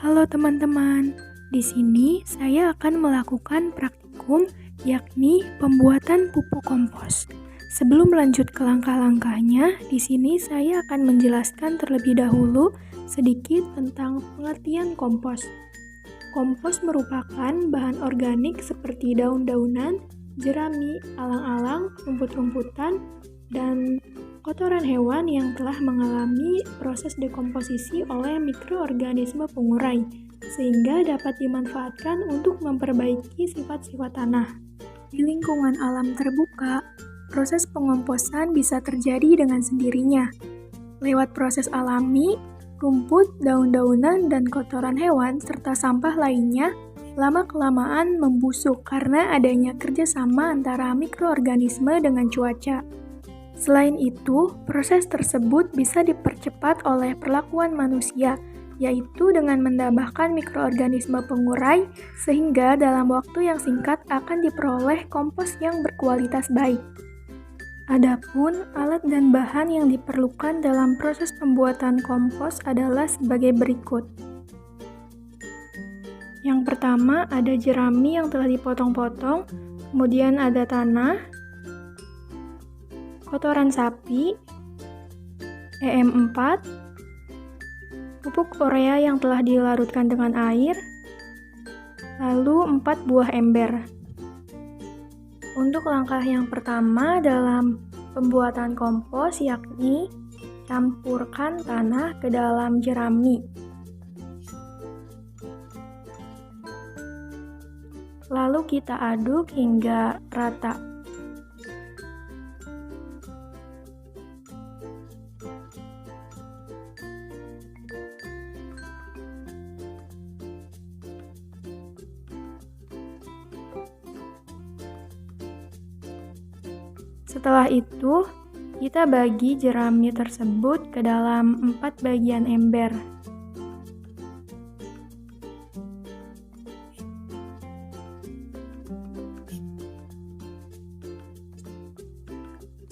Halo teman-teman, di sini saya akan melakukan praktikum yakni pembuatan pupuk kompos. Sebelum lanjut ke langkah-langkahnya, di sini saya akan menjelaskan terlebih dahulu sedikit tentang pengertian kompos. Kompos merupakan bahan organik seperti daun-daunan, jerami, alang-alang, rumput-rumputan, dan kotoran hewan yang telah mengalami proses dekomposisi oleh mikroorganisme pengurai, sehingga dapat dimanfaatkan untuk memperbaiki sifat-sifat tanah. Di lingkungan alam terbuka, proses pengomposan bisa terjadi dengan sendirinya. Lewat proses alami, rumput, daun-daunan, dan kotoran hewan, serta sampah lainnya, lama-kelamaan membusuk karena adanya kerjasama antara mikroorganisme dengan cuaca. Selain itu, proses tersebut bisa dipercepat oleh perlakuan manusia, yaitu dengan menambahkan mikroorganisme pengurai, sehingga dalam waktu yang singkat akan diperoleh kompos yang berkualitas baik. Adapun alat dan bahan yang diperlukan dalam proses pembuatan kompos adalah sebagai berikut. Yang pertama ada jerami yang telah dipotong-potong, kemudian ada tanah, kotoran sapi, EM4, pupuk urea yang telah dilarutkan dengan air, lalu 4 buah ember. Untuk langkah yang pertama dalam pembuatan kompos yakni campurkan tanah ke dalam jerami. Lalu kita aduk hingga rata. Setelah itu, kita bagi jerami tersebut ke dalam 4 bagian ember.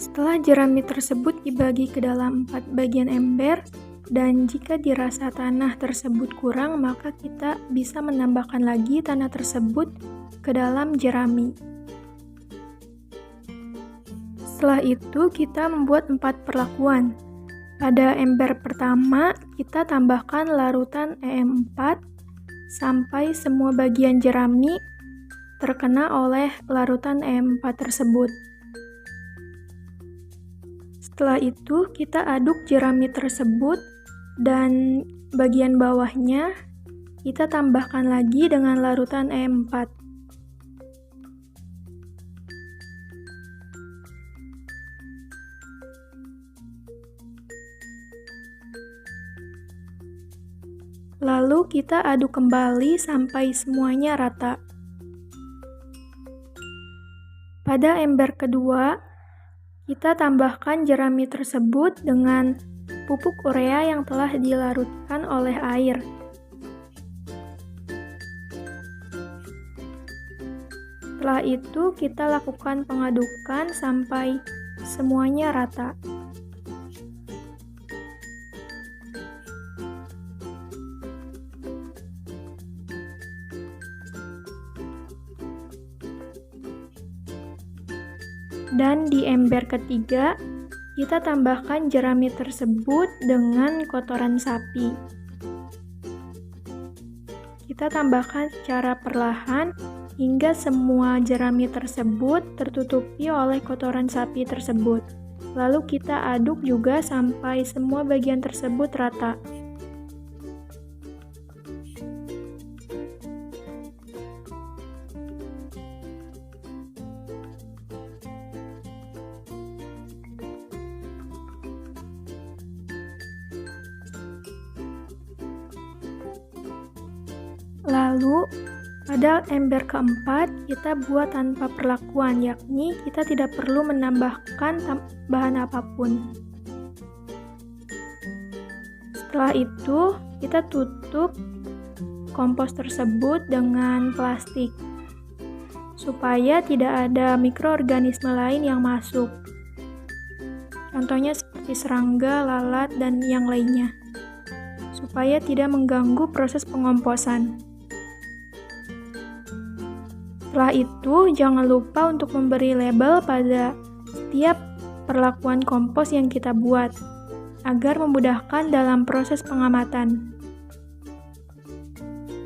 Setelah jerami tersebut dibagi ke dalam 4 bagian ember, dan jika dirasa tanah tersebut kurang, maka kita bisa menambahkan lagi tanah tersebut ke dalam jerami. Setelah itu, kita membuat 4 perlakuan. Pada ember pertama, kita tambahkan larutan EM4 sampai semua bagian jerami terkena oleh larutan EM4 tersebut. Setelah itu, kita aduk jerami tersebut dan bagian bawahnya kita tambahkan lagi dengan larutan EM4. Lalu kita aduk kembali sampai semuanya rata. Pada ember kedua, kita tambahkan jerami tersebut dengan pupuk urea yang telah dilarutkan oleh air. Setelah itu, kita lakukan pengadukan sampai semuanya rata. Dan di ember ketiga, kita tambahkan jerami tersebut dengan kotoran sapi. Kita tambahkan secara perlahan hingga semua jerami tersebut tertutupi oleh kotoran sapi tersebut. Lalu kita aduk juga sampai semua bagian tersebut rata. Lalu, pada ember keempat, kita buat tanpa perlakuan, yakni kita tidak perlu menambahkan bahan apapun. Setelah itu, kita tutup kompos tersebut dengan plastik, supaya tidak ada mikroorganisme lain yang masuk. Contohnya seperti serangga, lalat, dan yang lainnya. supaya tidak mengganggu proses pengomposan. Setelah itu, jangan lupa untuk memberi label pada setiap perlakuan kompos yang kita buat, agar memudahkan dalam proses pengamatan.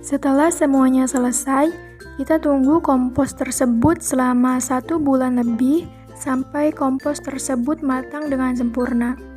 Setelah semuanya selesai, kita tunggu kompos tersebut selama 1 bulan lebih sampai kompos tersebut matang dengan sempurna.